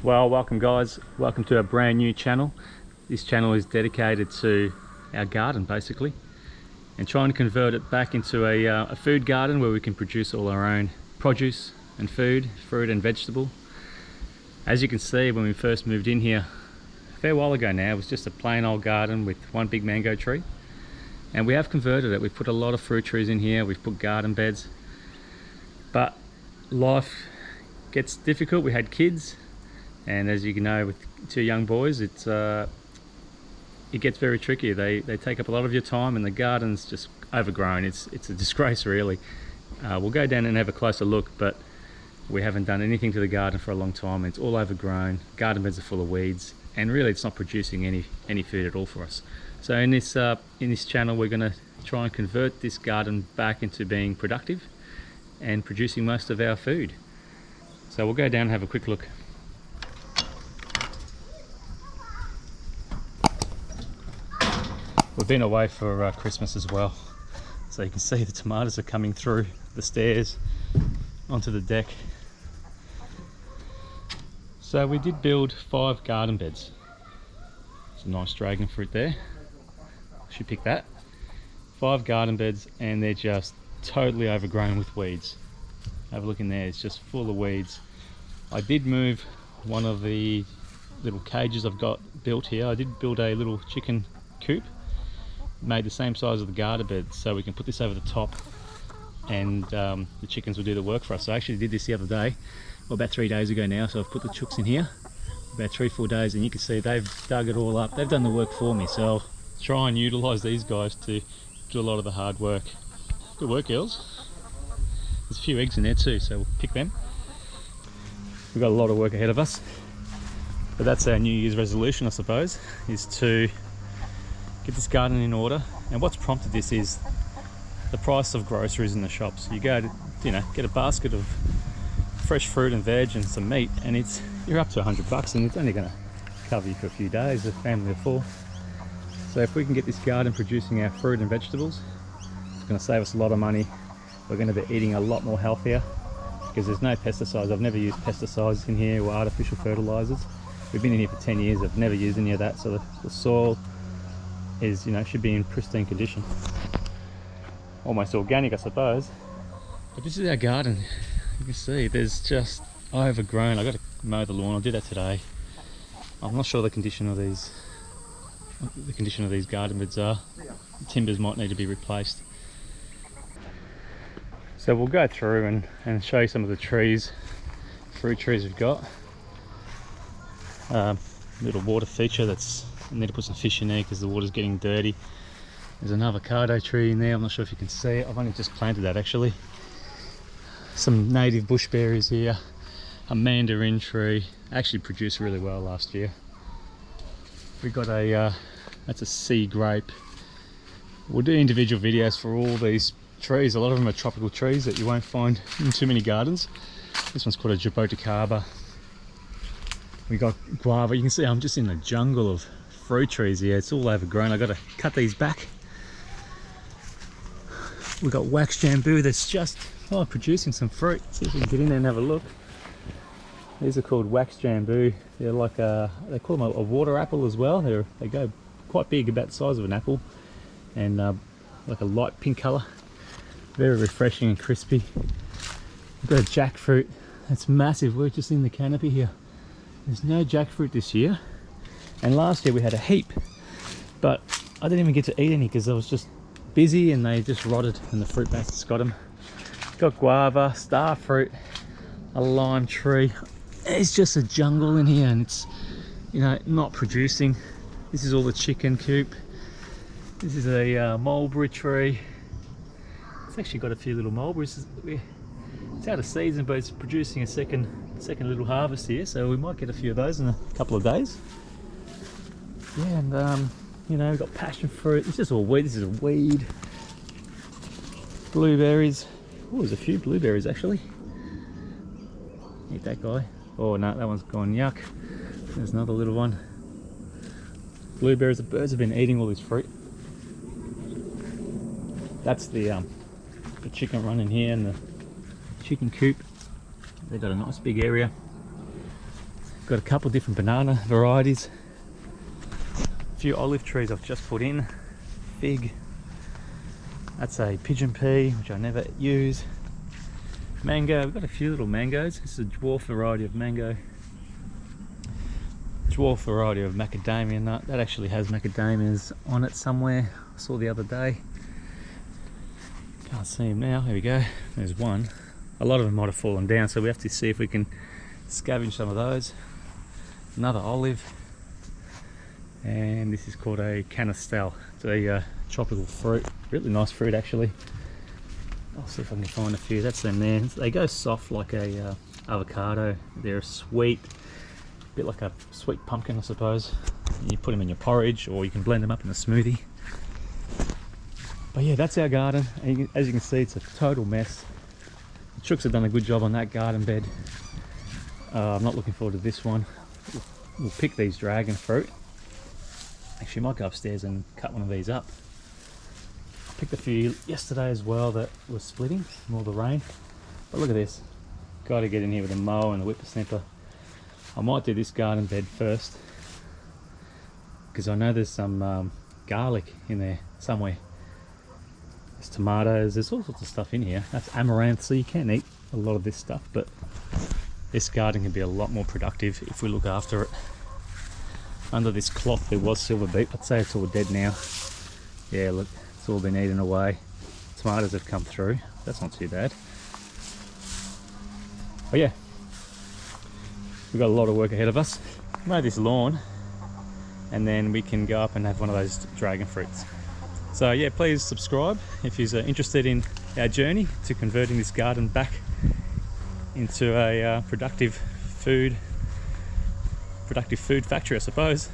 Well, welcome guys, welcome to our brand new channel. This channel is dedicated to our garden basically, and trying to convert it back into a food garden where we can produce all our own produce and food, fruit and vegetable. As you can see, when we first moved in here a fair while ago now, it was just a plain old garden with one big mango tree, and we have converted it. We've put a lot of fruit trees in here, we've put garden beds, but life gets difficult. We had kids, and as you know, with two young boys, it gets very tricky. They take up a lot of your time, and the garden's just overgrown. It's a disgrace really. We'll go down and have a closer look, but we haven't done anything to the garden for a long time. It's all overgrown, garden beds are full of weeds, and really it's not producing any food at all for us. So in this channel, we're going to try and convert this garden back into being productive and producing most of our food. So we'll go down and have a quick look. We've been away for Christmas as well, so you can see the tomatoes are coming through the stairs onto the deck. So we did build 5 garden beds. Some nice dragon fruit there, should pick that. 5 garden beds, and they're just totally overgrown with weeds. Have a look in there, it's just full of weeds. I did move one of the little cages I've got built here. I did build a little chicken coop, made the same size of the garden bed, so we can put this over the top, and the chickens will do the work for us. So I actually did this the other day, well, about 3 days ago now. So I've put the chooks in here about 3-4 days, and you can see they've dug it all up. They've done the work for me, so I'll try and utilize these guys to do a lot of the hard work. Good work, girls. There's a few eggs in there too, so we'll pick them. We've got a lot of work ahead of us, but that's our New Year's resolution, I suppose, is to get this garden in order. And what's prompted this is the price of groceries in the shops. You go to, get a basket of fresh fruit and veg and some meat, and you're up to $100, and it's only going to cover you for a few days, a family of 4. So if we can get this garden producing our fruit and vegetables, it's going to save us a lot of money. We're going to be eating a lot more healthier because there's no pesticides. I've never used pesticides in here or artificial fertilizers. We've been in here for 10 years. I've never used any of that, so the soil is, should be in pristine condition. Almost organic, I suppose. But this is our garden. You can see there's just overgrown. I've got to mow the lawn. I'll do that today. I'm not sure the condition of these garden beds are. The timbers might need to be replaced. So we'll go through and show you some of the trees, fruit trees we've got. Little water feature that's, I need to put some fish in there because the water's getting dirty. There's an avocado tree in there. I'm not sure if you can see it. I've only just planted that actually. Some native bush berries here. A mandarin tree. Actually produced really well last year. We got that's a sea grape. We'll do individual videos for all these trees. A lot of them are tropical trees that you won't find in too many gardens. This one's called a jaboticaba. We got guava. You can see I'm just in a jungle of fruit trees here. It's all overgrown. I got to cut these back. We got wax jambu that's just producing some fruit. Let's see if we can get in there and have a look. These are called wax jambu. They're like they call them a water apple as well. They go quite big, about the size of an apple, and like a light pink colour. Very refreshing and crispy. We've got a jackfruit that's massive. We're just in the canopy here. There's no jackfruit this year, and last year we had a heap, but I didn't even get to eat any because I was just busy and they just rotted and the fruit bats got them. Got guava, star fruit, a lime tree. It's just a jungle in here, and it's not producing. This is all the chicken coop. This is a mulberry tree. It's actually got a few little mulberries. It's out of season, but it's producing a second little harvest here, so we might get a few of those in a couple of days. Yeah, and we've got passion fruit. It's just all weed. This is a weed. Blueberries. Oh, there's a few blueberries actually. Eat that guy. Oh no, that one's gone yuck. There's another little one. Blueberries. The birds have been eating all this fruit. That's the chicken run in here and the chicken coop. They've got a nice big area. Got a couple different banana varieties. A few olive trees I've just put in. Fig. That's a pigeon pea, which I never use. Mango, we've got a few little mangoes. This is a dwarf variety of mango. Dwarf variety of macadamia nut. That actually has macadamias on it somewhere. I saw the other day. Can't see him now. Here we go. There's one. A lot of them might have fallen down, so we have to see if we can scavenge some of those. Another olive. And this is called a canistel. It's a tropical fruit. Really nice fruit actually. I'll see if I can find a few. That's them there. They go soft like a avocado. They're sweet. A bit like a sweet pumpkin, I suppose. You put them in your porridge, or you can blend them up in a smoothie. But yeah, that's our garden. And as you can see, it's a total mess. The chooks have done a good job on that garden bed. I'm not looking forward to this one. We'll pick these dragon fruit. Actually, I might go upstairs and cut one of these up. I picked a few yesterday as well that were splitting from all the rain. But look at this. Got to get in here with a mower and a whippersnapper. I might do this garden bed first, because I know there's some garlic in there somewhere. There's tomatoes, there's all sorts of stuff in here. That's amaranth, so you can eat a lot of this stuff, but this garden can be a lot more productive if we look after it. Under this cloth there was silver beet. I'd say it's all dead now. Yeah, look, it's all been eaten away. Tomatoes have come through. That's not too bad. But yeah, we've got a lot of work ahead of us. Mow this lawn, and then we can go up and have one of those dragon fruits. So yeah, please subscribe if you're interested in our journey to converting this garden back into a productive food factory, I suppose.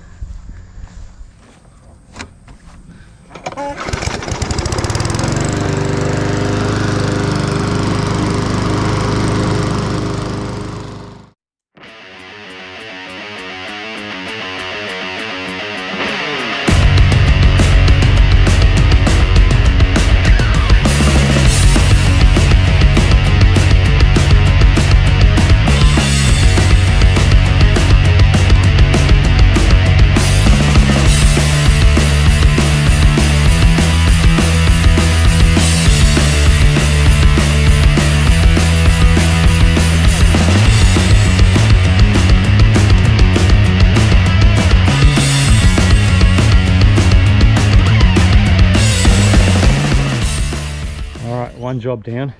One job down.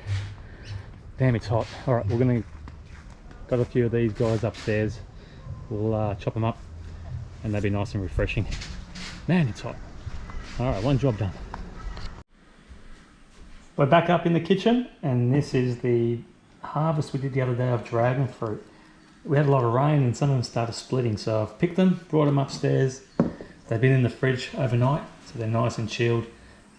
Damn, it's hot. All right, got a few of these guys upstairs. We'll chop them up, and they'll be nice and refreshing. Man, it's hot. All right, one job done. We're back up in the kitchen, and this is the harvest we did the other day of dragon fruit. We had a lot of rain, and some of them started splitting, so I've picked them, brought them upstairs. They've been in the fridge overnight, so they're nice and chilled.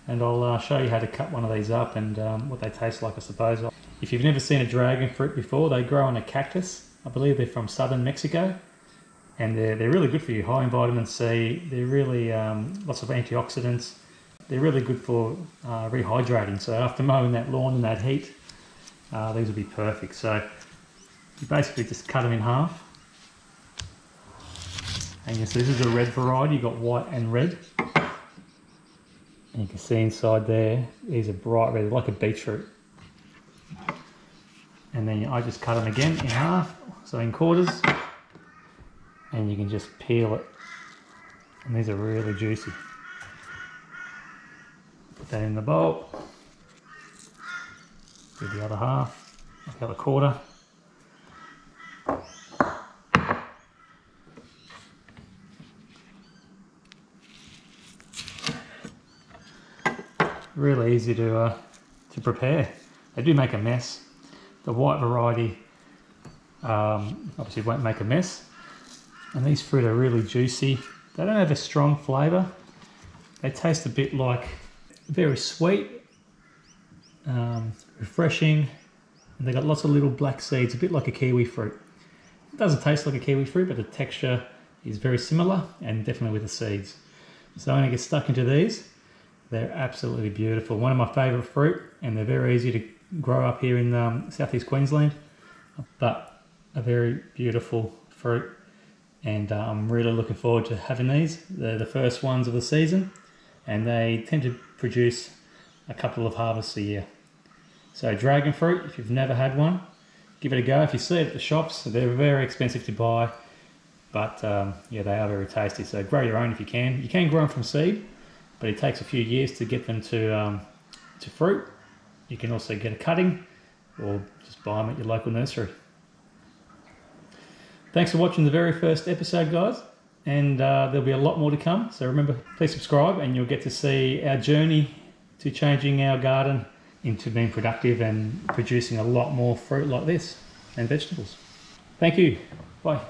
And I'll show you how to cut one of these up and what they taste like, I suppose. If you've never seen a dragon fruit before, they grow on a cactus. I believe they're from southern Mexico, and they're really good for you. High in vitamin C. They're really lots of antioxidants. They're really good for rehydrating. So after mowing that lawn in that heat, these will be perfect. So you basically just cut them in half. And you see this is a red variety. You've got white and red. And you can see inside there, these are bright red, like a beetroot. And then I just cut them again in half, so in quarters. And you can just peel it. And these are really juicy. Put that in the bowl. Do the other half, the other quarter. Really easy to prepare. They do make a mess. The white variety obviously won't make a mess. And these fruit are really juicy. They don't have a strong flavour. They taste a bit like very sweet, refreshing, and they got lots of little black seeds, a bit like a kiwi fruit. It doesn't taste like a kiwi fruit, but the texture is very similar, and definitely with the seeds. So I'm going to get stuck into these. They're absolutely beautiful. One of my favourite fruit, and they're very easy to grow up here in southeast Queensland. But a very beautiful fruit. and I'm really looking forward to having these. They're the first ones of the season, and they tend to produce a couple of harvests a year. So dragon fruit, if you've never had one, give it a go. If you see it at the shops, they're very expensive to buy, but yeah, they are very tasty. So grow your own if you can. You can grow them from seed, but it takes a few years to get them to fruit. You can also get a cutting or just buy them at your local nursery. Thanks for watching the very first episode, guys, and there'll be a lot more to come. So remember, please subscribe and you'll get to see our journey to changing our garden into being productive and producing a lot more fruit like this and vegetables. Thank you. Bye.